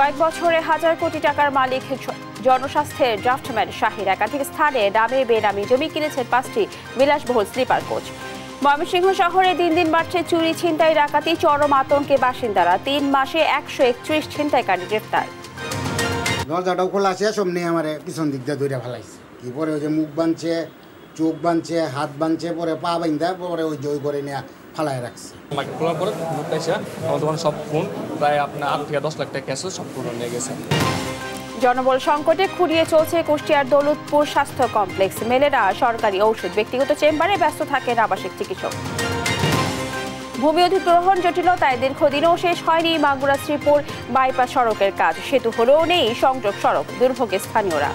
কয়েক বছরে হাজার কোটি টাকার মালিক জনস্বাস্থ্যের ড্রাফটম্যান শাহিন একাধিক স্থানে নামে বেনামি জমি কিনেছেন 5টি বিলাসবহুল স্লিপার কোচ। ময়মনসিংহ শহরে দিন দিন বাড়ছে চুরি, ছিনতাই, ডাকাতি, চরম আতঙ্কে বাসিন্দারা। 3 মাসে 131 ছিনতাইকারী গ্রেফতার। দরজাটাও খোলা আছে, সামনে আমার পিছন দিক দিয়ে দৌড়া ফেলাইছে। কি পরে ওই যে মুখ বাঁধছে, চোখ বাঁধছে, হাত বাঁধছে, পরে পা বাঁধা, পরে ওই জয় করে নিয়ে ফালাই রাখছে। মার্কেট খোলার পরে আমার সব ফোন প্রায় আপনার 8 থেকে 10 লাখ টাকা ক্যাশ সব ফোন নিয়ে গেছে। জনবল সংকটে খুঁড়িয়ে চলছে কুষ্টিয়ার দৌলতপুর স্বাস্থ্য কমপ্লেক্স। মেলে না সরকারি ঔষধ, ব্যক্তিগত চেম্বারে ব্যস্ত থাকেন আবাসিক চিকিৎসক। ভূমি অধিগ্রহণ জটিলতায় দীর্ঘদিনও শেষ হয়নি মাগুরা শ্রীপুর বাইপাস সড়কের কাজ। সেতু হলেও নেই সংযোগ সড়ক, দুর্ভোগে স্থানীয়রা।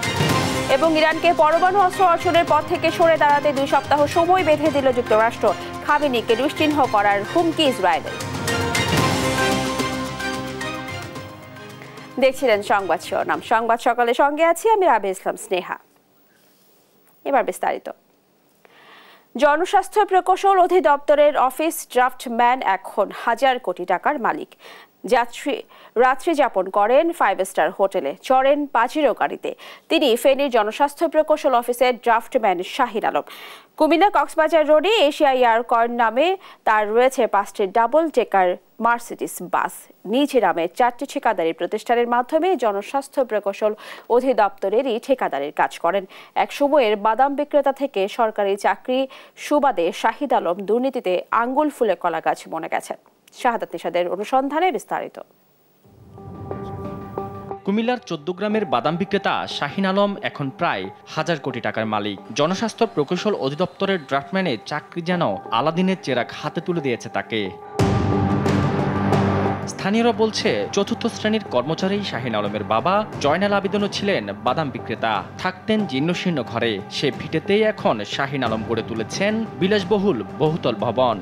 এবং ইরানকে পরমাণু অস্ত্র অর্জনের পথ থেকে সরে দাঁড়াতে 2 সপ্তাহ সময় বেঁধে দিল যুক্তরাষ্ট্র। খামেনিকে নিশ্চিহ্ন করার হুমকি ইসরায়েলের। দেখছিলেন সংবাদ শিরোনাম। সংবাদ সকালে সঙ্গে আছি আমি রাবে ইসলাম স্নেহা। এবার বিস্তারিত। জনস্বাস্থ্য প্রকৌশল অধিদপ্তরের অফিস ড্রাফটম্যান এখন হাজার কোটি টাকার মালিক। রাত্রি যাপন করেন 5 স্টার হোটেলে, চড়েন পাজিরো গাড়িতে। তিনি ফেনীর জনস্বাস্থ্য প্রকৌশল অফিসের ড্রাফটম্যান শাহিন আলম। কুমিল্লা কক্সবাজার রোডে এশিয়া এয়ারকর্ন নামে তার রয়েছে 5টি ডাবল ডেকার মার্সিডিস বাস। নিজ নামে 4টি ঠিকাদারি প্রতিষ্ঠানের মাধ্যমে জনস্বাস্থ্য প্রকৌশল অধিদপ্তরেরই ঠিকাদারির কাজ করেন। এক সময়ের বাদাম বিক্রেতা থেকে সরকারি চাকরি সুবাদে শাহিদ আলম দুর্নীতিতে আঙ্গুল ফুলে কলা গাছ বনে গেছেন। শাহাদাত নিশাদের অনুসন্ধানে বিস্তারিত। কুমিল্লার 14 গ্রামের বাদাম বিক্রেতা শাহিন আলম এখন প্রায় 1000 কোটি টাকার মালিক। জনস্বাস্থ্য প্রকৌশল অধিদপ্তরের ড্রাফটম্যানের চাকরি যেন আলাদিনের চেরাগ হাতে তুলে দিয়েছে তাকে। স্থানীয়রা বলছে, 4র্থ শ্রেণীর কর্মচারী শাহিন আলমের বাবা জয়নাল আবেদনও ছিলেন বাদাম বিক্রেতা, থাকতেন জীর্ণশীর্ণ ঘরে। সে ভিটেতেই এখন শাহিন আলম গড়ে তুলেছেন বিলাসবহুল বহুতল ভবন।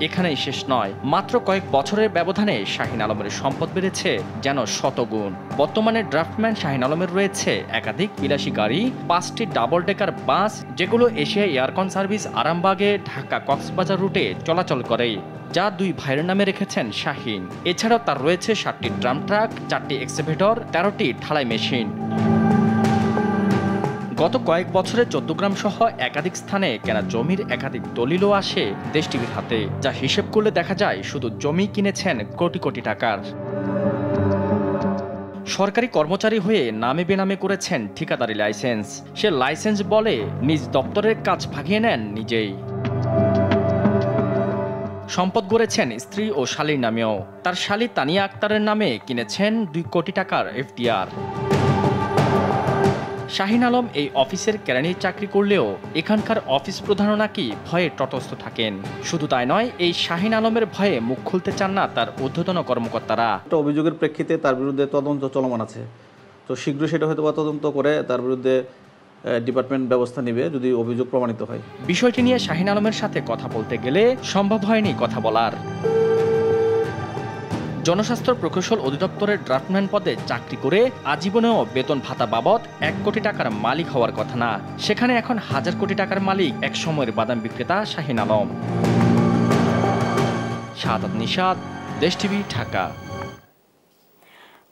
এখানেই শেষ নয়, মাত্র কয়েক বছরের ব্যবধানে শাহিন আলমের সম্পদ বেড়েছে যেন শতগুণ। বর্তমানে ড্রাফটম্যান শাহিন আলমের রয়েছে একাধিক বিলাসী গাড়ি, 5টি ডাবল ডেকার বাস, যেগুলো এশিয়া এয়ারকন সার্ভিস আরামবাগে ঢাকা কক্সবাজার রুটে চলাচল করে, যা 2 ভাইয়ের নামে রেখেছেন শাহিন। এছাড়াও তার রয়েছে 7টি ড্রাম ট্রাক, 4টি এক্সকাভেটর, 13টি ঢালাই মেশিন। গত কয়েক বছরে 14 গ্রাম সহ একাধিক স্থানে কেনা জমির একাধিক দলিলও আসে দেশ টিভির হাতে, যা হিসেব করলে দেখা যায় শুধু জমি কিনেছেন কোটি কোটি টাকার। সরকারি কর্মচারী হয়ে নামে বেনামে করেছেন ঠিকাদারি লাইসেন্স। সে লাইসেন্স বলে নিজ দপ্তরের কাজ ভাগিয়ে নেন নিজেই। সম্পদ গড়েছেন স্ত্রী ও শালীর নামেও। তার শালী তানিয়া আক্তারের নামে কিনেছেন 2 কোটি টাকার এফডিআর। শাহিন আলম এই অফিসের কেরানির চাকরি করলেও এখানকার অফিস প্রধানও নাকি ভয়ে তটস্থ থাকেন। শুধু তাই নয়, এই শাহিন আলমের ভয়ে মুখ খুলতে চান না তার ঊর্ধ্বতন কর্মকর্তারা। একটা অভিযোগের প্রেক্ষিতে তার বিরুদ্ধে তদন্ত চলমান আছে, তো শীঘ্রই সেটা হয়তো তদন্ত করে তার বিরুদ্ধে ডিপার্টমেন্ট ব্যবস্থা নেবে যদি অভিযোগ প্রমাণিত হয়। বিষয়টি নিয়ে শাহিন আলমের সাথে কথা বলতে গেলে সম্ভব হয়নি কথা বলার। জনস্বাস্থ্য প্রকৌশল অধিদপ্তরের ড্রাফটম্যান পদে চাকরি করে আজীবনেও বেতন ভাতা বাবদ 1 কোটি টাকার মালিক হওয়ার কথা না, সেখানে এখন 1000 কোটি টাকার মালিক এক সময়ের বাদাম বিক্রেতা শাহিন আলম। শাহাদাত নিশাদ, দেশ টিভি, ঢাকা।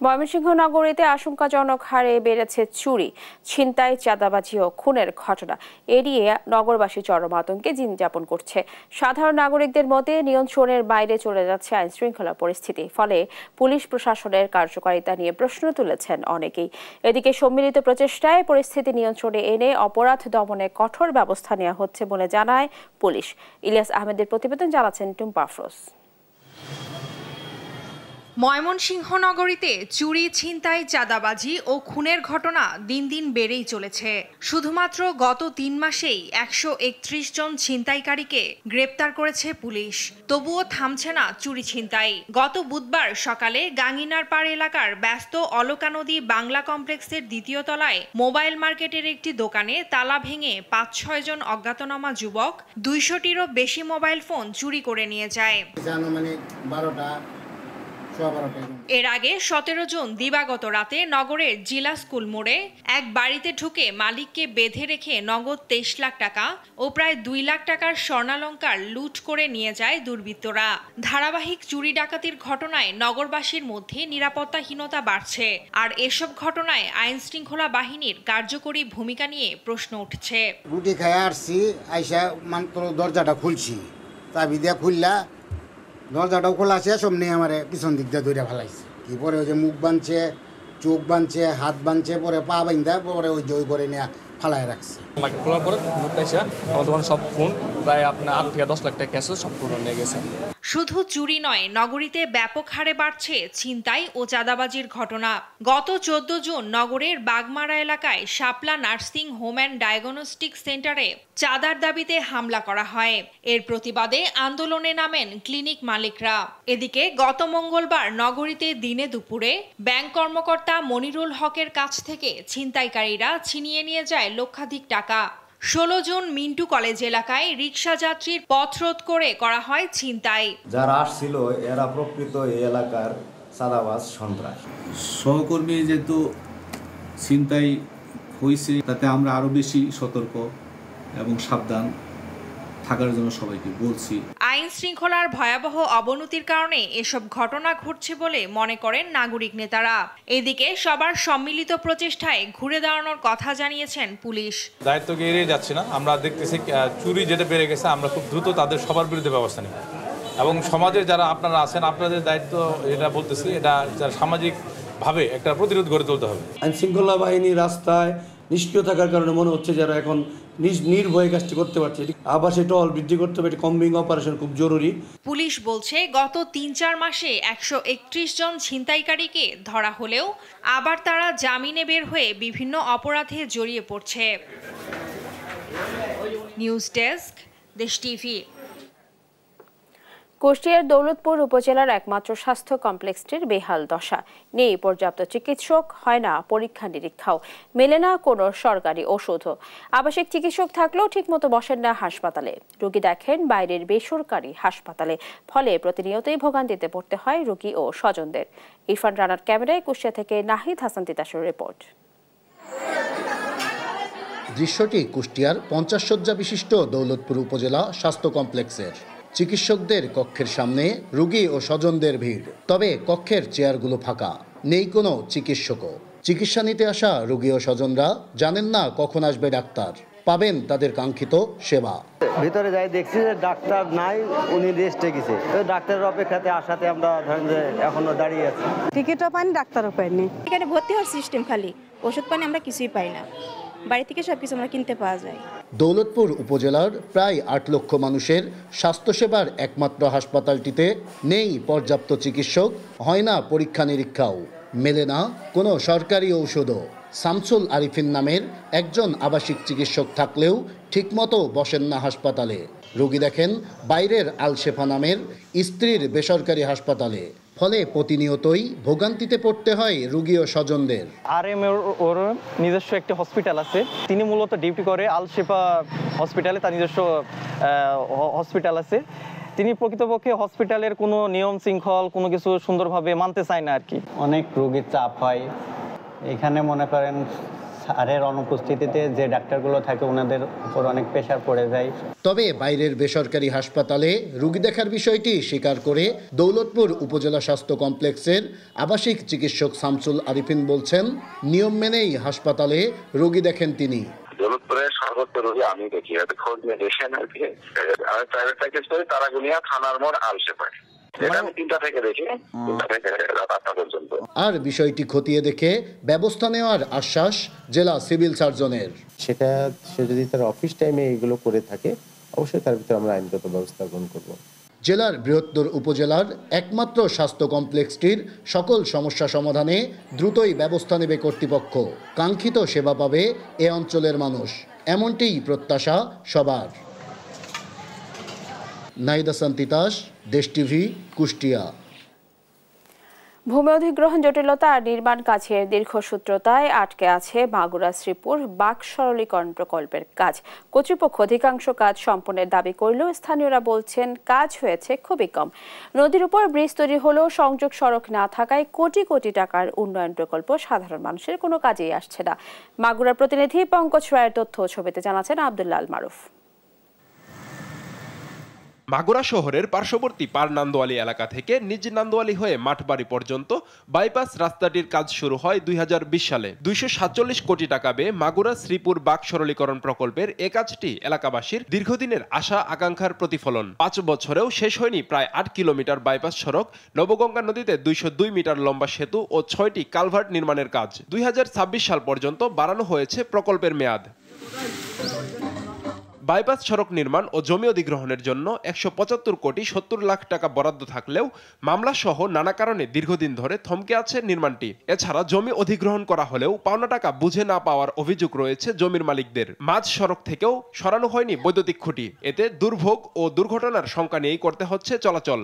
ময়মনসিংহ নগরীতে আশঙ্কাজনক হারে বেড়েছে চুরি, ছিনতাই, চাঁদাবাজি ও খুনের ঘটনা। এড়িয়ে নগরবাসী চরম আতঙ্কে দিন যাপন করছে। সাধারণ নাগরিকদের মধ্যে নিয়ন্ত্রণের বাইরে চলে যাচ্ছে আইন শৃঙ্খলা পরিস্থিতি। ফলে পুলিশ প্রশাসনের কার্যকারিতা নিয়ে প্রশ্ন তুলেছেন অনেকেই। এদিকে সম্মিলিত প্রচেষ্টায় পরিস্থিতি নিয়ন্ত্রণে এনে অপরাধ দমনে কঠোর ব্যবস্থা নেওয়া হচ্ছে বলে জানায় পুলিশ। ইলিয়াস আহমেদের প্রতিবেদন, জানাচ্ছেন টুম্পা আফরোজ। ময়মনসিংহ নগরীতে চুরি, ছিনতাই, চাঁদাবাজি ও খুনের ঘটনা দিন দিন বেড়েই চলেছে। শুধুমাত্র গত 3 মাসেই 131 জন ছিনতাইকারীকে গ্রেপ্তার করেছে পুলিশ। তবুও থামছে না চুরি ছিনতাই। গত বুধবার সকালে গাঙ্গিনারপাড় এলাকার ব্যস্ত অলকা নদী বাংলা কমপ্লেক্সের 2য় তলায় মোবাইল মার্কেটের একটি দোকানে তালা ভেঙে 5-6 জন অজ্ঞাতনামা যুবক 200টিরও বেশি মোবাইল ফোন চুরি করে নিয়ে যায়। এর আগে 17 জুন দিবাগত রাতে নগরের জিলা স্কুল মোড়ে এক বাড়িতে ঢুকে মালিককে বেঁধে রেখে নগদ 23 লাখ টাকা ও প্রায় 2 লাখ টাকার স্বর্ণালংকার লুট করে নিয়ে যায় দুর্বৃত্তরা। ধারাবাহিক চুরি ডাকাতির ঘটনায় নগরবাসীর মধ্যে নিরাপত্তাহীনতা বাড়ছে, আর এসব ঘটনায় আইন শৃঙ্খলা বাহিনীর কার্যকরী ভূমিকা নিয়ে প্রশ্ন উঠছে। রুটি খাইয়া আসছি, আইসা মাত্র দরজাটা খুলছি, চাবি দিয়া খুললা দরজাটাও খোলা আছে, সামনে আমার পিছন দিক দিয়ে ধরে ফেলাইছে। কি পরে ওই যে মুখ বাঁধছে, চোখ বাঁধছে, হাত বাঁধছে, পরে পা বাঁধা পরে ওই জয় করে নিয়ে ফালাই রাখছে। খোলার পরে আমার দোকানে সব ফোন প্রায় আপনার 8 থেকে 10 লাখ টাকা ক্যাশ সম্পূর্ণ নিয়ে গেছে। শুধু চুরি নয়, নগরীতে ব্যাপক হারে বাড়ছে ছিনতাই ও চাঁদাবাজির ঘটনা। গত 14 জুন নগরের বাগমারা এলাকায় শাপলা নার্সিং হোম অ্যান্ড ডায়াগনস্টিক সেন্টারে চাঁদার দাবিতে হামলা করা হয়। এর প্রতিবাদে আন্দোলনে নামেন ক্লিনিক মালিকরা। এদিকে গত মঙ্গলবার নগরীতে দিনে দুপুরে ব্যাংক কর্মকর্তা মনিরুল হকের কাছ থেকে ছিনতাইকারীরা ছিনিয়ে নিয়ে যায় লক্ষাধিক টাকা। 16 জুন মিন্টু কলেজ এলাকায় রিকশা যাত্রীর পথ রোধ করে করা হয় ছিনতাই। যারা আসছিল এরা প্রকৃত এই এলাকার চাঁদাবাজ সন্ত্রাস। সহকর্মী যেহেতু ছিনতাই হয়েছে, তাতে আমরা আরো বেশি সতর্ক এবং সাবধান থাকার জন্য সবাইকে বলছি। আইন শৃঙ্খলার ভয়াবহ অবনতির কারণে এসব ঘটনা ঘটছে বলে মনে করেন নাগরিক নেতারা। এদিকে সবার সম্মিলিত প্রচেষ্টায় ঘুরে দাঁড়ানোর কথা জানিয়েছেন পুলিশ। দায়িত্বকে এড়িয়ে যাচ্ছে না, আমরা দেখতেছি চুরি যেটা বেড়ে গেছে, আমরা খুব দ্রুত তাদের সবার বিরুদ্ধে ব্যবস্থা নিই এবং সমাজে যারা আপনারা আছেন আপনাদের দায়িত্ব এটা বলতেছি, এটা সামাজিকভাবে একটা প্রতিরোধ গড়ে তুলতে হবে। আইন শৃঙ্খলা বাহিনী রাস্তায় নিষ্ক্রিয় থাকার কারণে মনে হচ্ছে যারা এখন নির্ভয়ে কাজটি করতে পারছে। আবার সেটা বৃদ্ধি করতে হবে, কম্বিং অপারেশন খুব জরুরি। পুলিশ বলছে গত 3-4 মাসে 131 জন ছিনতাইকারীকে ধরা হলেও আবার তারা জামিনে বের হয়ে বিভিন্ন অপরাধে জড়িয়ে পড়ছে। নিউজ ডেস্ক, দেশ টিভি। কুষ্টিয়ার দৌলতপুর উপজেলার একমাত্র স্বাস্থ্য কমপ্লেক্সটির বেহাল দশা। নেই পর্যাপ্ত চিকিৎসক, হয় না পরীক্ষা নিরীক্ষাও, মেলে না কোনো সরকারি ওষুধও। আবাসিক চিকিৎসক থাকলেও ঠিকমতো বসেন না হাসপাতালে, রোগী দেখেন বাইরের বেসরকারি হাসপাতালে। ফলে প্রতিনিয়তই ভোগান্তিতে পড়তে হয় রোগী ও স্বজনদের। ইরফান রানার ক্যামেরায় কুষ্টিয়া থেকে নাহিদ হাসান তিতাসের রিপোর্ট। দৃশ্যটি কুষ্টিয়ার 50 শয্যা বিশিষ্ট দৌলতপুর উপজেলা স্বাস্থ্য কমপ্লেক্সের। চিকিৎসকদের কক্ষের সামনে রোগী ও স্বজনদের ভিড়, তবে কক্ষের চেয়ারগুলো ফাঁকা, নেই কোনো চিকিৎসকও। চিকিৎসা নিতে আসা রোগী ও স্বজনরা জানেন না কখন আসবে ডাক্তার, পাবেন তাদের কাঙ্ক্ষিত সেবা। ভিতরে যাই দেখছি যে ডাক্তার নাই, উনি রেস্টে গেছে। ডাক্তারের অপেক্ষাতে আসাতে আমরা ধরেন যে এখনো দাঁড়িয়ে আছি। টিকিটও পাইনি, ডাক্তারও পাইনি। এখানে ভর্তি হওয়ার সিস্টেম খালি, ওষুধ পানি আমরা কিছুই পাই না। বাড়ি থেকে সবকিছু আমরা কিনতে পাওয়া যায়। দৌলতপুর উপজেলার প্রায় 8 লক্ষ মানুষের স্বাস্থ্যসেবার একমাত্র হাসপাতালটিতে নেই পর্যাপ্ত চিকিৎসক, হয় না পরীক্ষা নিরীক্ষাও, মেলে না কোনো সরকারি ঔষধও। শামসুল আরিফিন নামের একজন আবাসিক চিকিৎসক থাকলেও ঠিকমতো বসেন না হাসপাতালে, রোগী দেখেন বাইরের আলশেফা নামের স্ত্রীর বেসরকারি হাসপাতালে। ফলে প্রতিনিয়তই ভোগান্তিতে পড়তে হয় রোগী ও স্বজনদের। RM ওর নিজস্ব একটি হসপিটাল আছে, তিনি মূলত ডিউটি করে আলশেফা হসপিটালে, তার নিজস্ব হসপিটাল আছে। তিনি প্রকৃতপক্ষে হসপিটালের কোনো নিয়ম শৃঙ্খল কোনো কিছু সুন্দরভাবে মানতে চায় না আর কি। অনেক রোগীর চাপ হয় এখানে, মনে করেন স্যারের অনুপস্থিতিতে যে ডাক্তারগুলো থাকে ওনাদের উপর অনেক প্রেশার পড়ে যায়। তবে বাইরের বেসরকারি হাসপাতালে রোগী দেখার বিষয়টি স্বীকার করে দৌলতপুর উপজেলা স্বাস্থ্য কমপ্লেক্সের আবাসিক চিকিৎসক শামসুল আরিফিন বলছেন, নিয়ম মেনেই হাসপাতালে রোগী দেখেন তিনি। দৌলতপুরের সর্বত্র রোগী আমি দেখি, খোঁজ নিয়ে দেখেন আর কি। আমি প্রাইভেট প্র্যাকটিস করি তারাগুনিয়া থানার মোড় আলশেফায়। আর বিষয়টি খতিয়ে দেখে ব্যবস্থা নেওয়ার আশ্বাস জেলা সিভিল সার্জনের। সেটা সে যদি তার অফিস টাইমে এগুলো করে থাকে অবশ্যই তার ভিতরে আমরা আইনগত ব্যবস্থা গ্রহণ করব। জেলার বৃহত্তর উপজেলার একমাত্র স্বাস্থ্য কমপ্লেক্সটির সকল সমস্যা সমাধানে দ্রুতই ব্যবস্থা নেবে কর্তৃপক্ষ। কাঙ্ক্ষিত সেবা পাবে এ অঞ্চলের মানুষ, এমনটিই প্রত্যাশা সবার। নাহিদ হাসান তিতাস, দেশ টিভি, কুষ্টিয়া। ভূমি অধিগ্রহণ জটিলতা আর নির্মাণ কাজের দীর্ঘসূত্রতায় আটকে আছে মাগুরা শ্রীপুর বাঁক সরলীকরণ প্রকল্পের কাজ। কর্তৃপক্ষ অধিকাংশ কাজ সম্পন্নের দাবি করলেও স্থানীয়রা বলছেন কাজ হয়েছে খুবই কম। নদীর উপর ব্রিজ তৈরি হলেও সংযোগ সড়ক না থাকায় কোটি কোটি টাকার উন্নয়ন প্রকল্প সাধারণ মানুষের কোনো কাজেই আসছে না। মাগুরার প্রতিনিধি পঙ্কজ রায়ের তথ্য ছবিতে জানাচ্ছেন আব্দুল্লাহ আল মারুফ। মাগুরা শহরের পার্শ্ববর্তী পার নান্দোয়ালি এলাকা থেকে নিজ নান্দোয়ালি হয়ে মাঠবাড়ি পর্যন্ত বাইপাস রাস্তাটির কাজ শুরু হয় 2020 সালে। 247 কোটি টাকা ব্যয়ে মাগুরা শ্রীপুর বাঁক সরলীকরণ প্রকল্পের এ কাজটি এলাকাবাসীর দীর্ঘদিনের আশা আকাঙ্ক্ষার প্রতিফলন। 5 বছরেও শেষ হয়নি প্রায় 8 কিলোমিটার বাইপাস সড়ক, নবগঙ্গা নদীতে 202 মিটার লম্বা সেতু ও 6টি কালভার্ট নির্মাণের কাজ। 2026 সাল পর্যন্ত বাড়ানো হয়েছে প্রকল্পের মেয়াদ। বাইপাস সড়ক নির্মাণ ও জমি অধিগ্রহণের জন্য 175 কোটি 70 লাখ টাকা বরাদ্দ থাকলেও মামলা সহ নানা কারণে দীর্ঘদিন ধরে থমকে আছে নির্মাণটি। এছাড়া জমি অধিগ্রহণ করা হলেও পাওনা টাকা বুঝে না পাওয়ার অভিযোগ রয়েছে জমির মালিকদের। মাঝ সড়ক থেকেও সরানো হয়নি বৈদ্যুতিক খুঁটি। এতে দুর্ভোগ ও দুর্ঘটনার শঙ্কা নিয়েই করতে হচ্ছে চলাচল।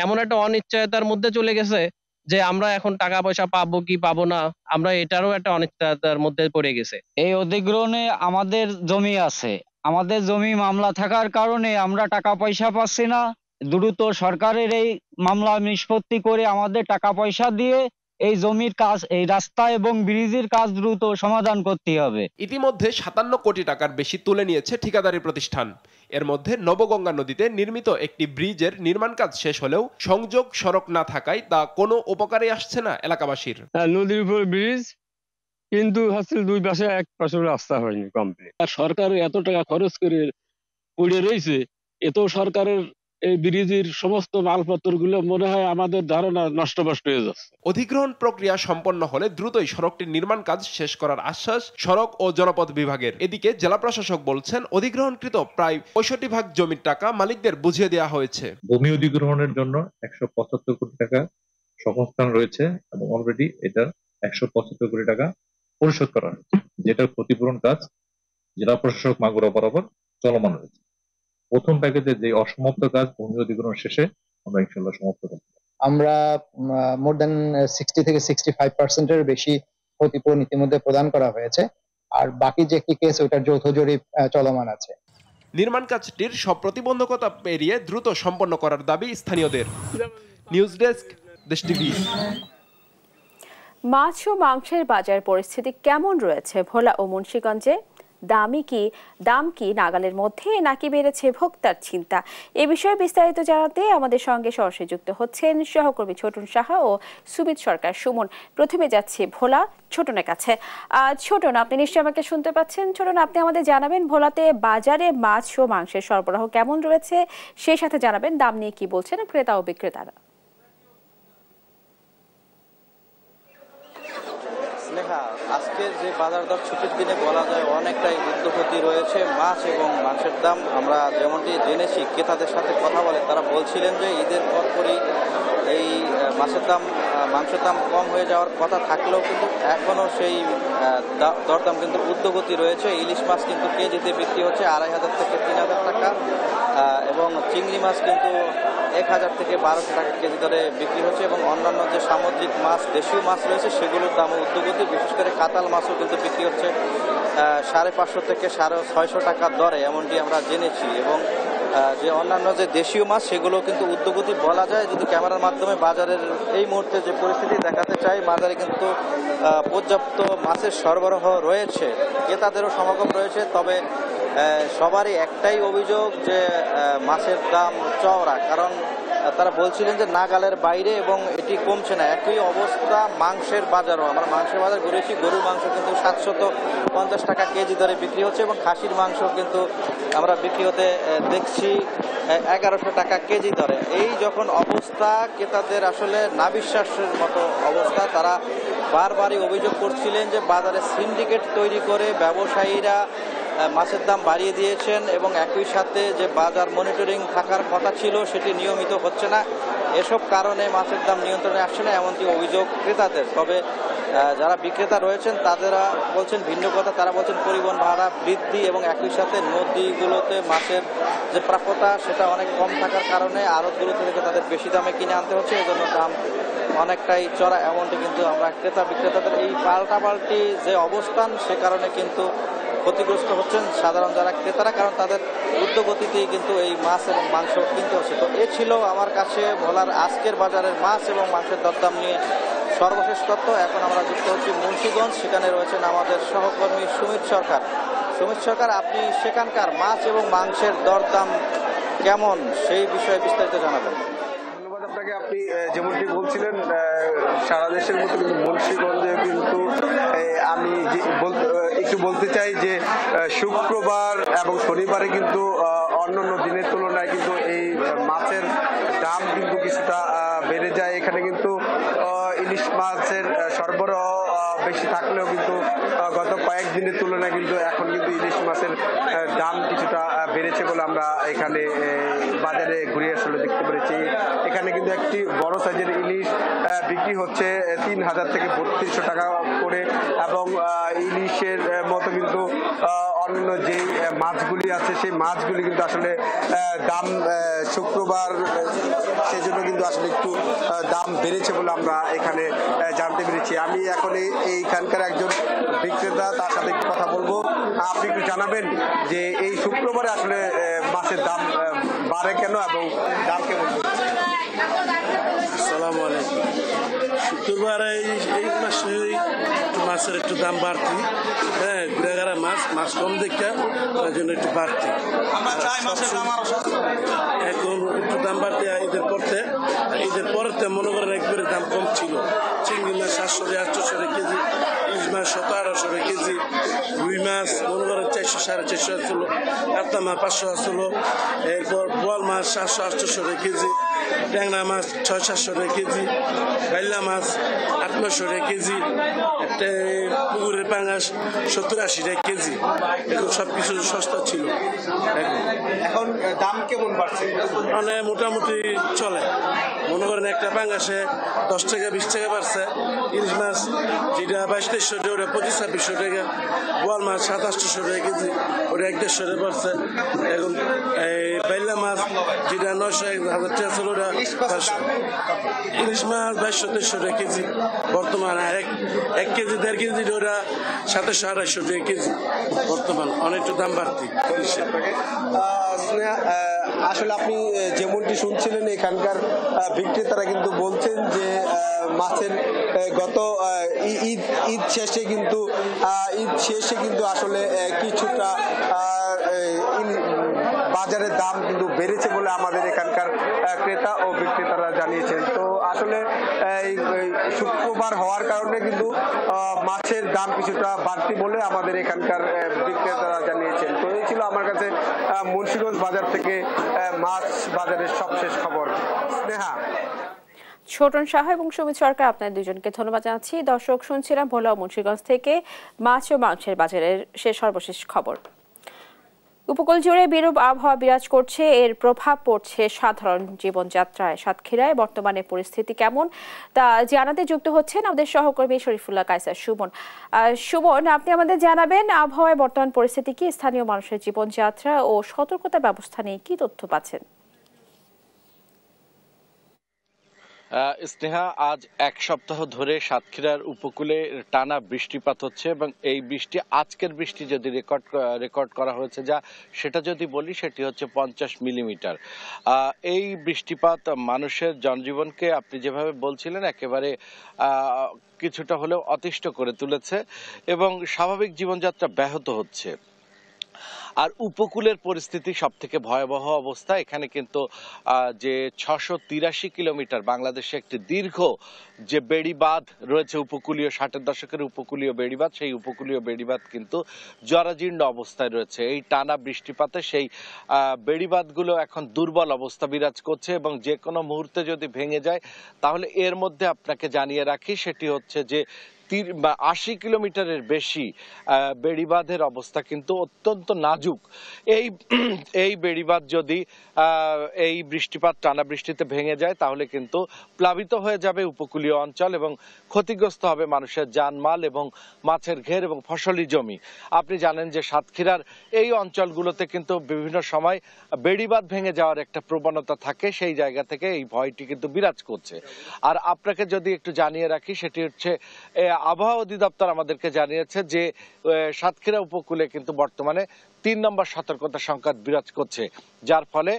এমন একটা অনিশ্চয়তার মধ্যে চলে গেছে যে আমরা এখন টাকা পয়সা পাবো কি পাবো না, আমরা এটারও একটা অনিশ্চয়তার মধ্যে পড়ে গেছে। এই অধিগ্রহণে আমাদের জমি আছে, আমাদের জমি মামলা থাকার কারণে আমরা টাকা পয়সা পাচ্ছি না। দ্রুত সরকারের এই মামলা নিষ্পত্তি করে আমাদের টাকা পয়সা দিয়ে এই জমির কাজ, এই রাস্তা এবং ব্রিজের কাজ দ্রুত সমাধান করতে হবে। ইতিমধ্যে 57 কোটি টাকার বেশি তুলে নিয়েছে ঠিকাদারি প্রতিষ্ঠান। এর মধ্যে নবগঙ্গা নদীতে নির্মিত একটি ব্রিজের নির্মাণ কাজ শেষ হলেও সংযোগ সড়ক না থাকায় তা কোনো উপকারে আসছে না এলাকাবাসীর। নদীর উপর ব্রিজ, কিন্তু দুই পাশে এক পাশে রাস্তা হয়নি কমপ্লিট। আর সরকার এত টাকা খরচ করে পড়ে রয়েছে, এত সরকারের এই ব্রিজের সমস্ত মালপত্রগুলো মনে হয় আমাদের ধারণা নষ্ট হয়ে যাচ্ছে। অধিগ্রহণ প্রক্রিয়া সম্পন্ন হলে দ্রুতই সড়কটির নির্মাণ কাজ শেষ করার আশ্বাস সড়ক ও জনপথ বিভাগের। এদিকে জেলা প্রশাসক বলছেন অধিগ্রহণকৃত প্রায় 65% জমির টাকা মালিকদের বুঝিয়ে দেওয়া হয়েছে। ভূমি অধিগ্রহণের জন্য 175 কোটি টাকা সংস্থান রয়েছে এবং অলরেডি এটা 175 কোটি টাকা পরিশোধ করা হয়েছে, যেটার ক্ষতিপূরণ কাজ জেলা প্রশাসক মাগুরা বরাবর চলমান রয়েছে। প্রথম প্যাকেজে যে অসমাপ্ত কাজ ভূমি অধিগ্রহণ শেষে আমরা ইনশাআল্লাহ সমাপ্ত করব। আমরা মোর দ্যান 60 থেকে 65% বেশি ক্ষতিপূরণ ইতিমধ্যে প্রদান করা হয়েছে, আর বাকি যে একটি কেস ওটার যৌথ জরিপ চলমান আছে। নির্মাণ কাজটির সব প্রতিবন্ধকতা পেরিয়ে দ্রুত সম্পন্ন করার দাবি স্থানীয়দের। নিউজ ডেস্ক, দেশ টিভি। মাছ ও মাংসের বাজার পরিস্থিতি কেমন রয়েছে ভোলা ও মুন্সিগঞ্জে? দাম কি নাগালের মধ্যে নাকি বেড়েছে ভোক্তার চিন্তা? এ বিষয়ে বিস্তারিত জানাতে আমাদের সঙ্গে সরাসরি যুক্ত হচ্ছেন সহকর্মী ছোটন সাহা ও সুমিত সরকার সুমন। প্রথমে যাচ্ছে ভোলা, ছোটনের কাছে। ছোটন, আপনি নিশ্চয়ই আমাকে শুনতে পাচ্ছেন। ছোটন, আপনি আমাদের জানাবেন ভোলাতে বাজারে মাছ ও মাংসের সরবরাহ কেমন রয়েছে, সেই সাথে জানাবেন দাম নিয়ে কি বলছেন ক্রেতা ও বিক্রেতারা। আজকের যে বাজার দর ছুটির দিনে বলা যায় অনেকটাই ঊর্ধ্বগতি রয়েছে মাছ এবং মাংসের দাম। আমরা যেমনটি জেনেছি, ক্রেতাদের সাথে কথা বলে তারা বলছিলেন যে ঈদের পরপরই এই মাছের দাম, মাংসের দাম কম হয়ে যাওয়ার কথা থাকলেও কিন্তু এখনও সেই দরদাম কিন্তু ঊর্ধ্বগতি রয়েছে। ইলিশ মাছ কিন্তু কেজিতে বিক্রি হচ্ছে 2500 থেকে 3000 টাকা এবং চিংড়ি মাছ কিন্তু 1000 থেকে 1200 টাকা কেজি দরে বিক্রি হচ্ছে এবং অন্যান্য যে সামুদ্রিক মাছ, দেশীয় মাছ রয়েছে সেগুলোর দামও ঊর্ধ্বগতি। বিশেষ করে কাতাল মাছও কিন্তু বিক্রি হচ্ছে 550 থেকে 650 টাকার দরে, এমনটি আমরা জেনেছি। এবং যে অন্যান্য যে দেশীয় মাছ সেগুলো কিন্তু ঊর্ধ্বগতি বলা যায়। যদি ক্যামেরার মাধ্যমে বাজারের এই মুহূর্তে যে পরিস্থিতি দেখাতে চাই, বাজারে কিন্তু পর্যাপ্ত মাছের সরবরাহ রয়েছে, ক্রেতাদেরও সমাগম রয়েছে। তবে সবারই একটাই অভিযোগ যে মাছের দাম চওড়া, কারণ তারা বলছিলেন যে নাগালের বাইরে এবং এটি কমছে না। একই অবস্থা মাংসের বাজারও। আমরা মাংসের বাজার ঘুরেছি, গরুর মাংস কিন্তু 750 টাকা কেজি দরে বিক্রি হচ্ছে এবং খাসির মাংস কিন্তু আমরা বিক্রি হতে দেখছি 1100 টাকা কেজি দরে। এই যখন অবস্থা, ক্রেতাদের আসলে নাবিশ্বাসের মতো অবস্থা। তারা বারবারই অভিযোগ করছিলেন যে বাজারে সিন্ডিকেট তৈরি করে ব্যবসায়ীরা মাছের দাম বাড়িয়ে দিয়েছেন এবং একই সাথে যে বাজার মনিটরিং থাকার কথা ছিল সেটি নিয়মিত হচ্ছে না। এসব কারণে মাছের দাম নিয়ন্ত্রণে আসছে না, এমনটি অভিযোগ ক্রেতাদের। তবে যারা বিক্রেতা রয়েছেন তাদেরা বলছেন ভিন্ন কথা। তারা বলছেন পরিবহন ভাড়া বৃদ্ধি এবং একই সাথে নদীগুলোতে মাছের যে প্রাপ্যতা সেটা অনেক কম থাকার কারণে আড়তগুলোতে থেকে তাদের বেশি দামে কিনে আনতে হচ্ছে, এজন্য দাম অনেকটাই চড়া। এমনটি কিন্তু আমরা ক্রেতা বিক্রেতাদের এই পাল্টাপাল্টি যে অবস্থান সে কারণে কিন্তু ক্ষতিগ্রস্ত হচ্ছেন সাধারণ যারা ক্রেতারা, কারণ তাদের ঊর্ধ্বগতিতেই কিন্তু এই মাছ এবং মাংস কিনতে হচ্ছে। তো এ ছিল আমার কাছে ভোলার আজকের বাজারের মাছ এবং মাংসের দরদাম নিয়ে সর্বশেষ তথ্য। এখন আমরা যুক্ত হচ্ছি মুন্সিগঞ্জ, সেখানে রয়েছেন আমাদের সহকর্মী সুমিত সরকার। সুমিত সরকার, আপনি সেখানকার মাছ এবং মাংসের দরদাম কেমন সেই বিষয়ে বিস্তারিত জানাবেন। ধন্যবাদ আপনাকে। আপনি যেমনটি বলছিলেন সারা দেশের মতো কিন্তু মুন্সিগঞ্জে কিন্তু আমি একটু বলতে চাই যে শুক্রবার এবং শনিবারে কিন্তু অন্যান্য দিনের তুলনায় কিন্তু এই মাছের দাম কিন্তু কিছুটা বেড়ে যায়। এখানে কিন্তু ইলিশ মাছের সরবরাহ বেশি থাকলেও কিন্তু গত কয়েকদিনের তুলনায় কিন্তু এখন কিন্তু ইলিশ মাছের দাম কিছুটা বেড়েছে বলে আমরা এখানে বাজারে ঘুরে আসলে দেখতে পেরেছি। এখানে কিন্তু একটি বড় সাইজের ইলিশ বিক্রি হচ্ছে 3000 থেকে 3200 টাকা করে, এবং ইলিশের মতো কিন্তু অন্য যেই মাছগুলি আছে সেই মাছগুলি কিন্তু আসলে দাম শুক্রবার সেজন্য কিন্তু আসলে একটু দাম বেড়েছে বলে আমরা এখানে জানতে পেরেছি। আমি এখন এইখানকার একজন বিক্রেতা, তার সাথে একটু কথা বলবো। আপনি একটু জানাবেন যে এই শুক্রবারে আসলে মাছের দাম বাড়ে কেন এবং দাম কেমন? আসসালামু আলাইকুম। শুক্রবারে এই মাসে মাছের একটু দাম বাড়তি, হ্যাঁ, ঘুরাঘারা মাছ কম দেখে তার জন্য একটু বাড়তি। এখন একটু দাম বাড়তি ঈদের পরতে, ঈদের পরেতে মনে করেন একবারে দাম কম ছিল। চিংড়ি মাছ 700-800 কেজি, ইলিশ মাছ 1700-1800 কেজি, রুই মাছ মনে করেন 400-450 আসলো, কাতলা মাছ 500 আসলো, এরপর বোয়াল মাছ 700-800 কেজি, ট্যাংরা মাছ 600-700 কেজি, বাইলা মাছ 800 কেজি, একটা পুকুরের পাঙাশ 70-80 কেজি। এখন সবকিছু সস্তা ছিল। এখন দাম কেমন বাড়ছে? মানে মোটামুটি চলে। মনে করেন একটা পাঙাশে 10 টাকা 20 টাকা বাড়ছে, ইলিশ মাছ যেটা 2200 টাকা ওটা 2500-2600 টাকা, বোয়াল মাছ 700-800 টাকা কেজি, ওটা 150 টাকা বাড়ছে। এখন এই বাইলা মাছ যেটা 900-1000 টাকা ছিল ওটা 500। ইলিশ মাছ 2200-2300 টাকা কেজি বর্তমানে, আর 1 কেজি 1.5 কেজি ওটা 700-800 টাকা কেজি বর্তমান। অনেকটা দাম বাড়তি। আসলে আপনি যেমনটি শুনছিলেন এখানকার বিক্রেতারা কিন্তু বলছেন যে মাছের গত ঈদ শেষে কিন্তু আসলে কিছুটা বাজারের দাম কিন্তু বেড়েছে বলে আমাদের এখানকার ক্রেতা ও বিক্রেতারা জানিয়েছেন। তো আসলে শুক্রবার হওয়ার কারণে কিন্তু মাছের দাম কিছুটা বাড়তি বলে আমাদের এখানকার বিক্রেতারা জানিয়েছেন। তো এই ছিল আমার কাছে মুন্সিগঞ্জ বাজার থেকে মাছ বাজারের সবশেষ খবর। স্নেহা, ছোটন সাহা এবং সুমিত সরকার, আপনার দুজনকে ধন্যবাদ জানাচ্ছি। দর্শক, শুনছিলাম ভোলা ও মুন্সিগঞ্জ থেকে মাছ ও মাংসের বাজারের সর্বশেষ খবর। উপকূল জুড়ে বিরূপ আবহাওয়া বিরাজ করছে, এর প্রভাব পড়ছে সাধারণ জীবনযাত্রায়। সাতক্ষীরায় বর্তমানে পরিস্থিতি কেমন তা জানাতে যুক্ত হচ্ছেন আমাদের সহকর্মী শরীফুল্লাহ কায়সার সুমন। সুমন, আপনি আমাদের জানাবেন আবহাওয়ায় বর্তমান পরিস্থিতি কি, স্থানীয় মানুষের জীবনযাত্রা ও সতর্কতা ব্যবস্থা নিয়ে কি তথ্য পাচ্ছেন? স্নেহা, আজ 1 সপ্তাহ ধরে সাতক্ষীরার উপকূলে টানা বৃষ্টিপাত হচ্ছে, এবং এই বৃষ্টি, আজকের বৃষ্টি যদি রেকর্ড করা হয়েছে যা, সেটা যদি বলি সেটি হচ্ছে 50 মিলিমিটার। এই বৃষ্টিপাত মানুষের জনজীবনকে আপনি যেভাবে বলছিলেন একেবারে কিছুটা হলেও অতিষ্ঠ করে তুলেছে এবং স্বাভাবিক জীবনযাত্রা ব্যাহত হচ্ছে। আর উপকূলের পরিস্থিতি সব থেকে ভয়াবহ অবস্থা। এখানে কিন্তু যে 683 কিলোমিটার বাংলাদেশে একটি দীর্ঘ যে বেড়িবাঁধ রয়েছে উপকূলীয়, 60-এর দশকের উপকূলীয় বেড়িবাঁধ, সেই উপকূলীয় বেড়িবাঁধ কিন্তু জরাজীর্ণ অবস্থায় রয়েছে। এই টানা বৃষ্টিপাতে সেই বেড়িবাঁধগুলো এখন দুর্বল অবস্থা বিরাজ করছে এবং যে কোনো মুহূর্তে যদি ভেঙে যায় তাহলে এর মধ্যে আপনাকে জানিয়ে রাখি সেটি হচ্ছে যে 80 কিলোমিটারের বেশি বেড়িবাঁধের অবস্থা কিন্তু অত্যন্ত নাজুক। এই বেড়িবাঁধ যদি এই বৃষ্টিপাত টানা বৃষ্টিতে ভেঙে যায় তাহলে কিন্তু প্লাবিত হয়ে যাবে উপকূলীয় অঞ্চল এবং ক্ষতিগ্রস্ত হবে মানুষের জানমাল এবং মাছের ঘের এবং ফসলি জমি। আপনি জানেন যে সাতক্ষীরার এই অঞ্চলগুলোতে কিন্তু বিভিন্ন সময় বেড়িবাঁধ ভেঙে যাওয়ার একটা প্রবণতা থাকে, সেই জায়গা থেকে এই ভয়টি কিন্তু বিরাজ করছে। আর আপনাকে যদি একটু জানিয়ে রাখি, সেটি হচ্ছে আবহাওয়া অধিদপ্তর আমাদেরকে জানিয়েছে যে সাতক্ষীরা উপকূলে কিন্তু বর্তমানে 3 নম্বর সতর্কতা সংকেত বিরাজ করছে, যার ফলে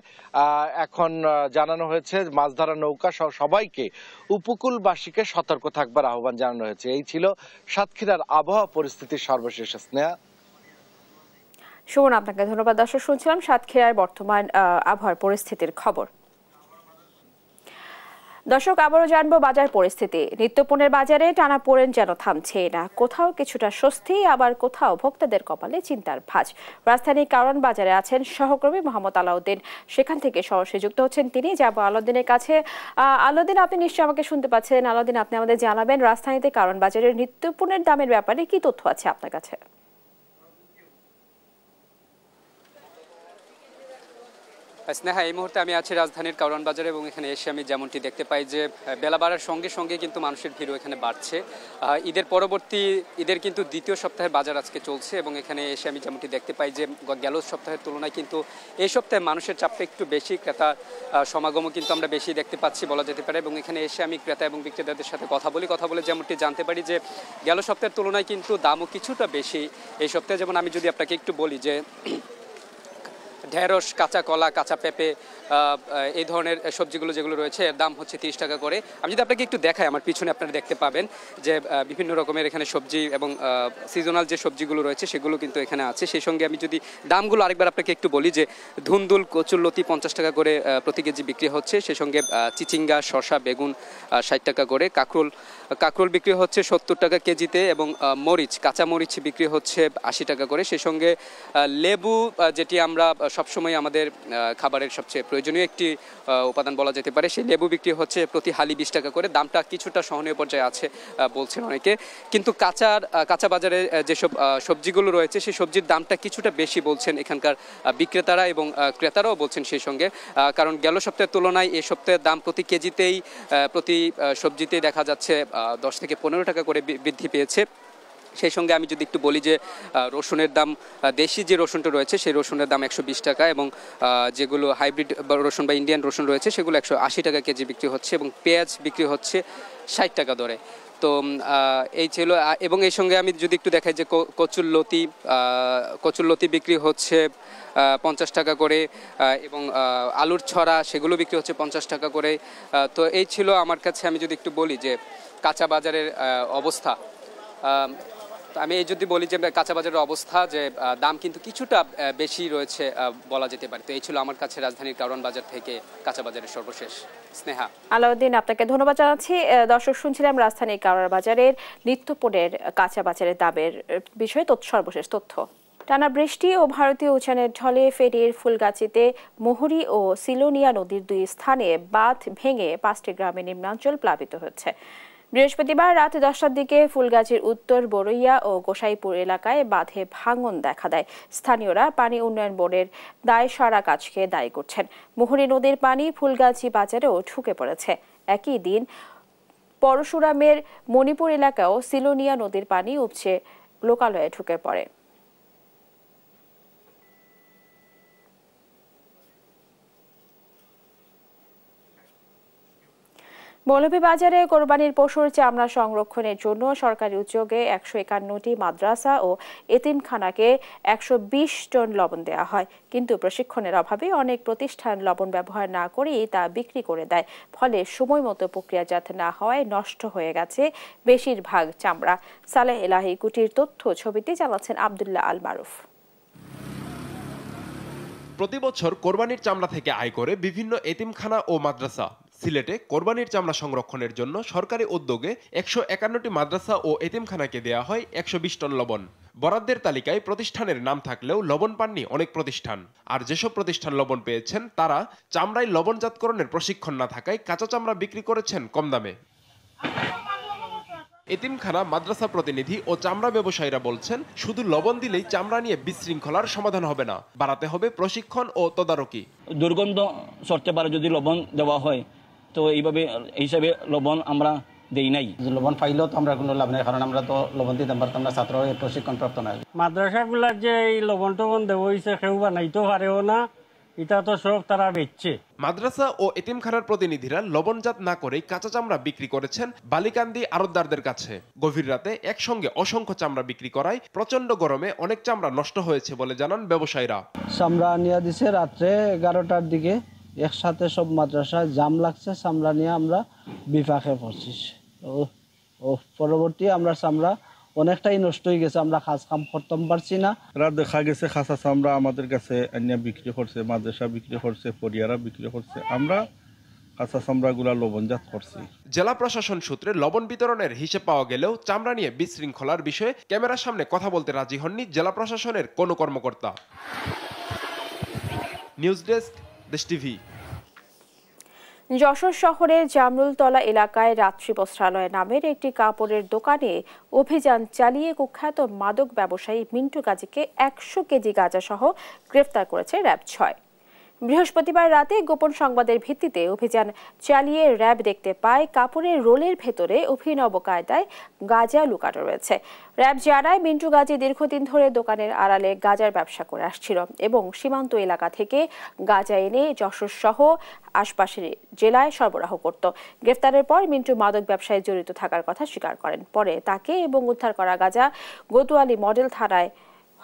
এখন জানানো হয়েছে মাছ ধরা নৌকা সহ সবাইকে উপকূলবাসীকে সতর্ক থাকবার আহ্বান জানানো হয়েছে। এই ছিল সাতক্ষীরার আবহাওয়া পরিস্থিতির সর্বশেষ। স্নেহা, সুমন, আপনাকে ধন্যবাদ। দর্শক, শুনছিলাম সাতক্ষীরার বর্তমান আবহাওয়ার পরিস্থিতির খবর। দর্শক, আবারও জানবো বাজার পরিস্থিতি। নিত্যপণ্যের বাজারে টানাপোড়েন যেন থামছে না। কোথাও কিছুটা স্বস্তি, আবার কোথাও ভোক্তাদের কপালে চিন্তার ভাঁজ। রাজধানীর কারণ বাজারে আছেন সহকর্মী মোহাম্মদ আলাউদ্দিন, সেখান থেকে সরাসরি যুক্ত হচ্ছেন তিনি। যাবো আলাউদ্দিনের কাছে। আলাউদ্দিন, আপনি নিশ্চয়ই আমাকে শুনতে পাচ্ছেন। আলাউদ্দিন, আপনি আমাদের জানাবেন রাজধানীতে কারণ বাজারের নিত্যপণ্যের দামের ব্যাপারে কি তথ্য আছে আপনার কাছে? স্নেহা, এই মুহূর্তে আমি আছি রাজধানীর কারওয়ান বাজারে এবং এখানে এসে আমি যেমনটি দেখতে পাই যে বেলা বাড়ার সঙ্গে সঙ্গে কিন্তু মানুষের ভিড়ও এখানে বাড়ছে। ঈদের কিন্তু দ্বিতীয় সপ্তাহের বাজার আজকে চলছে এবং এখানে এসে আমি যেমনটি দেখতে পাই যে গেল সপ্তাহের তুলনায় কিন্তু এই সপ্তাহে মানুষের চাপটা একটু বেশি, ক্রেতা সমাগমও কিন্তু আমরা বেশি দেখতে পাচ্ছি বলা যেতে পারে। এবং এখানে এসে আমি ক্রেতা এবং বিক্রেতাদের সাথে কথা বলে যেমনটি জানতে পারি যে গেল সপ্তাহের তুলনায় কিন্তু দামও কিছুটা বেশি এই সপ্তাহে। যেমন আমি যদি আপনাকে একটু বলি যে ঢেঁড়স, কাঁচা কলা, কাঁচা পেঁপে, এই ধরনের সবজিগুলো যেগুলো রয়েছে এর দাম হচ্ছে 30 টাকা করে। আমি যদি আপনাকে একটু দেখাই, আমার পিছনে আপনারা দেখতে পাবেন যে বিভিন্ন রকমের এখানে সবজি এবং সিজনাল যে সবজিগুলো রয়েছে সেগুলো কিন্তু এখানে আছে। সেই সঙ্গে আমি যদি দামগুলো আরেকবার আপনাকে একটু বলি যে ধুন্দুল, কচুরলতি 50 টাকা করে প্রতি কেজি বিক্রি হচ্ছে। সেই সঙ্গে চিচিঙ্গা, শসা, বেগুন 60 টাকা করে। কাঁকরোল বিক্রি হচ্ছে 70 টাকা কেজিতে এবং মরিচ, কাঁচা মরিচ বিক্রি হচ্ছে 80 টাকা করে। সেই সঙ্গে লেবু, যেটি আমরা সবসময় আমাদের খাবারের সবচেয়ে প্রয়োজনীয় একটি উপাদান বলা যেতে পারে, সেই লেবু বিক্রি হচ্ছে প্রতি হালি 20 টাকা করে। দামটা কিছুটা সহনীয় পর্যায়ে আছে বলছেন অনেকে, কিন্তু কাঁচা বাজারে যেসব সবজিগুলো রয়েছে সেই সবজির দামটা কিছুটা বেশি বলছেন এখানকার বিক্রেতারা এবং ক্রেতারাও বলছেন সেই সঙ্গে। কারণ গেল সপ্তাহের তুলনায় এই সপ্তাহের দাম প্রতি কেজিতেই প্রতি সবজিতেই দেখা যাচ্ছে 10 থেকে 15 টাকা করে বৃদ্ধি পেয়েছে। সেই সঙ্গে আমি যদি একটু বলি যে রসুনের দাম, দেশি যে রসুনটা রয়েছে সেই রসুনের দাম 120 টাকা এবং যেগুলো হাইব্রিড রসুন বা ইন্ডিয়ান রসুন রয়েছে সেগুলো 180 টাকা কেজি বিক্রি হচ্ছে এবং পেঁয়াজ বিক্রি হচ্ছে 60 টাকা দরে। তো এই ছিল। এবং এই সঙ্গে আমি যদি একটু দেখাই যে কচুরলতি বিক্রি হচ্ছে 50 টাকা করে এবং আলুর ছড়া সেগুলো বিক্রি হচ্ছে 50 টাকা করে। তো এই ছিল আমার কাছে। আমি যদি একটু বলি যে কাঁচা বাজারের অবস্থা, আমি এই যদি বলি যে কাঁচা বাজারের অবস্থা, যে দাম কিন্তু কিছুটা বেশি রয়েছে বলা যেতে পারে। তো এই ছিল আমার কাছে রাজধানীর কারওয়ান বাজার থেকে কাঁচা বাজারের সর্বশেষ। স্নেহা, আলাউদ্দিন, আপনাকে ধন্যবাদ জানাচ্ছি। দর্শক, শুনছিলাম রাজধানীর কারওয়ান বাজারের নিত্যপণ্যের কাঁচা বাজারের দামের বিষয়ে সর্বশেষ তথ্য। টানা বৃষ্টি ও ভারতীয় উজানের ঢলে ফেনীর ফুলগাজীতে মুহুরী ও সিলোনিয়া নদীর 2 স্থানে বাঁধ ভেঙে 5টি গ্রামের নিম্নাঞ্চল প্লাবিত হচ্ছে। বৃহস্পতিবার রাত 10টার দিকে ফুলগাজীর উত্তর বড়ইয়া ও গোসাইপুর এলাকায় বাঁধে ভাঙন দেখা দেয়। স্থানীয়রা পানি উন্নয়ন বোর্ডের দায় সারা কাজকে দায়ী করছেন। মুহুরী নদীর পানি ফুলগাজী বাজারেও ঢুকে পড়েছে। একই দিন পরশুরামের মণিপুর এলাকায়ও সিলোনিয়া নদীর পানি উপচে লোকালয়ে ঢুকে পড়ে। মৌলভীবাজারে কোরবানির পশুর চামড়া সংরক্ষণের জন্য সরকারি উদ্যোগে 151টি মাদ্রাসা ও এতিমখানাকে 120 টন লবণ দেওয়া হয়, কিন্তু প্রশিক্ষণের অভাবে অনেক প্রতিষ্ঠান লবণ ব্যবহার না করেই তা বিক্রি করে দেয়। ফলে সময় মতো প্রক্রিয়াজাত না হওয়ায় নষ্ট হয়ে গেছে বেশিরভাগ চামড়া। সালেহ এলাহি কুটির তথ্য ছবিতে চালাচ্ছেন আব্দুল্লাহ আল মারুফ। প্রতি বছর কোরবানির চামড়া থেকে আয় করে বিভিন্ন এতিমখানা ও মাদ্রাসা। সিলেটে কোরবানির চামড়া সংরক্ষণের জন্য সরকারি উদ্যোগে 151টি মাদ্রাসা ও এতিমখানাকে দেয়া হয় 120 টন লবণ। বরাদ্দের তালিকায় প্রতিষ্ঠানের নাম থাকলেও লবণ পাননি অনেক প্রতিষ্ঠান। আর যেসব প্রতিষ্ঠান লবণ পেয়েছেন তারা চামড়ায় লবণজাতকরণের প্রশিক্ষণ না থাকায় কাঁচা চামড়া বিক্রি করেছেন কম দামে। এতিমখানা মাদ্রাসা প্রতিনিধি ও চামড়া ব্যবসায়ীরা বলছেন, শুধু লবণ দিলেই চামড়া নিয়ে বিশৃঙ্খলার সমাধান হবে না, বাড়াতে হবে প্রশিক্ষণ ও তদারকি। দুর্গন্ধ সরতে পারে যদি লবণ দেওয়া হয়, তো এইভাবে হিসাবে লবণ আমরা দেই নাই। লবণ পাইলেও তো আমরা কোনো লাভ নাই, কারণ আমরা তো লবণ দিতে পারতাম না, ছাত্র প্রশিক্ষণ প্রাপ্ত নয়। মাদ্রাসাগুলার যে এই লবণ টবণ দেওয়া হয়েছে কেউ বানাইতেও পারেও না, এটা তো সব তারা বেচছে। মাদ্রাসা ও এতিমখানার প্রতিনিধিরা লবণজাত না করেই কাঁচা চামড়া বিক্রি করেছেন বালিকান্দি আড়তদারদের কাছে। গভীর রাতে একসঙ্গে অসংখ্য চামড়া বিক্রি করায় প্রচন্ড গরমে অনেক চামড়া নষ্ট হয়েছে বলে জানান ব্যবসায়ীরা। চামড়া নিয়ে দিছে রাত্রে 11টার দিকে, একসাথে সব মাদ্রাসায় জাম লাগছে, চামড়া নিয়ে আমরা বিপাকে পড়ছি। ও পরবর্তী আমরা চামড়া অনেকটাই নষ্ট হয়ে গেছে, আমরা কাজ কাম করতে পারছি না। রাত দেখা গেছে খাসা চামড়া আমাদের কাছে বিক্রি করছে, মাদ্রাসা বিক্রি করছে, পরিয়ারা বিক্রি করছে, আমরা কাঁচা চামড়াগুলা লবণজাত করছি। জেলা প্রশাসন সূত্রে লবণ বিতরণের হিসেব পাওয়া গেলেও চামড়া নিয়ে বিশৃঙ্খলার বিষয়ে ক্যামেরার সামনে কথা বলতে রাজি হননি জেলা প্রশাসনের কোনো কর্মকর্তা। নিউজ ডেস্ক, দেশ টিভি। যশোর শহরের জামরুলতলা এলাকায় রাত্রি বস্ত্রালয় নামের একটি কাপড়ের দোকানে অভিযান চালিয়ে কুখ্যাত মাদক ব্যবসায়ী মিন্টু গাজীকে 100 কেজি গাঁজা সহ গ্রেফতার করেছে র্যাব 6। বৃহস্পতিবার রাতে গোপন সংবাদের ভিত্তিতে অভিযান চালিয়ে র্যাব দেখতে পায় কাপড়ের রোলের ভেতরে অভিনব কায়দায় গাঁজা লুকানো রয়েছে। র্যাব জানায়, মিন্টু গাজী দীর্ঘদিন ধরে দোকানের আড়ালে গাঁজার ব্যবসা করে আসছিল এবং সীমান্ত এলাকা থেকে গাঁজা এনে যশোর সহ আশপাশের জেলায় সরবরাহ করত। গ্রেফতারের পর মিন্টু মাদক ব্যবসায় জড়িত থাকার কথা স্বীকার করেন। পরে তাকে এবং উদ্ধার করা গাঁজা গতুয়ালি মডেল থানায়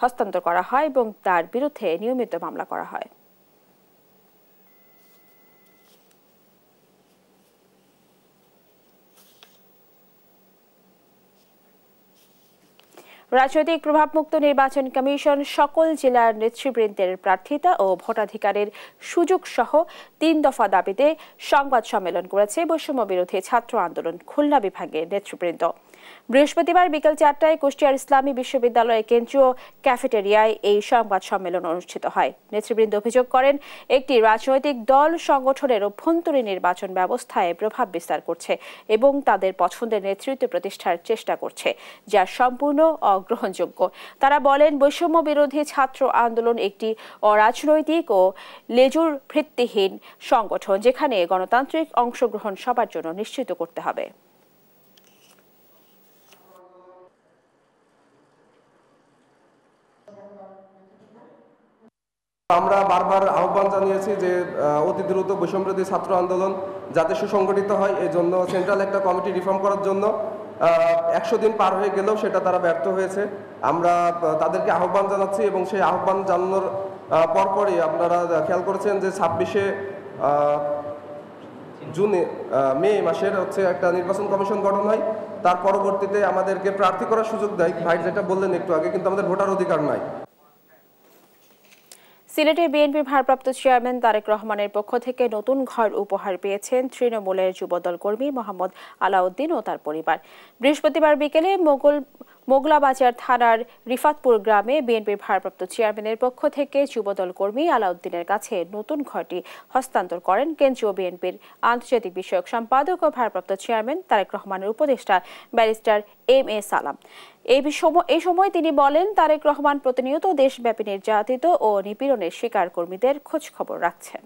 হস্তান্তর করা হয় এবং তার বিরুদ্ধে নিয়মিত মামলা করা হয়। রাজনৈতিক প্রভাবমুক্ত নির্বাচন কমিশন সকল জেলার নেতৃবৃন্দের প্রার্থিতা ও ভোটাধিকারের সুযোগ সহ 3 দফা দাবিতে সংবাদ সম্মেলন করেছে বৈষম্য বিরোধী ছাত্র আন্দোলন খুলনা বিভাগের নেতৃবৃন্দ। বৃহস্পতিবার বিকেল 4টায় কুষ্টিয়ার ইসলামী বিশ্ববিদ্যালয়ের কেন্দ্রীয় ক্যাফেটেরিয়ায় এই সংবাদ সম্মেলন অনুষ্ঠিত হয়। নেতৃবৃন্দ অভিযোগ করেন, একটি রাজনৈতিক দল সংগঠনের অভ্যন্তরীণ নির্বাচন ব্যবস্থায় প্রভাব বিস্তার করছে এবং তাদের পছন্দের নেতৃত্ব প্রতিষ্ঠার চেষ্টা করছে, যা সম্পূর্ণ অগ্রহণযোগ্য। তারা বলেন, বৈষম্য বিরোধী ছাত্র আন্দোলন একটি অরাজনৈতিক ও লেজুর ভিত্তিহীন সংগঠন, যেখানে গণতান্ত্রিক অংশগ্রহণ সবার জন্য নিশ্চিত করতে হবে। আমরা বারবার আহ্বান জানিয়েছি যে অতি দ্রুত বৈষম্যবিরোধী ছাত্র আন্দোলন যাতে সুসংগঠিত হয়, এই জন্য সেন্ট্রাল একটা কমিটি রিফর্ম করার জন্য 100 দিন পার হয়ে গেলেও সেটা তারা ব্যর্থ হয়েছে। আমরা তাদেরকে আহ্বান জানাচ্ছি এবং সেই আহ্বান জানানোর পরপরই আপনারা খেয়াল করেছেন যে 26শে মে মাসের একটা নির্বাচন কমিশন গঠন হয়। তার পরবর্তীতে আমাদেরকে প্রার্থী করার সুযোগ দেয়। ভাই যেটা বললেন একটু আগে, কিন্তু আমাদের ভোটার অধিকার নাই। সিলেটে বিএনপির ভারপ্রাপ্ত চেয়ারম্যান তারেক রহমানের পক্ষ থেকে নতুন ঘর উপহার পেয়েছেন তৃণমূলের যুবদল কর্মী মোহাম্মদ আলাউদ্দিন ও তার পরিবার। বৃহস্পতিবার বিকেলে মোগলাবাজার থানার রিফাতপুর গ্রামে বিএনপির ভারপ্রাপ্ত চেয়ারম্যানের পক্ষ থেকে যুবদল কর্মী আলাউদ্দিনের কাছে নতুন ঘরটি হস্তান্তর করেন কেন্দ্রীয় বিএনপির আন্তর্জাতিক বিষয়ক সম্পাদক ও ভারপ্রাপ্ত চেয়ারম্যান তারেক রহমানের উপদেষ্টা ব্যারিস্টার এম.এ. সালাম। এই সময় তিনি বলেন, তারেক রহমান প্রতিনিয়ত দেশব্যাপী নির্যাতিত ও নিপীড়নের শিকার কর্মীদের খোঁজ খবর রাখছেন।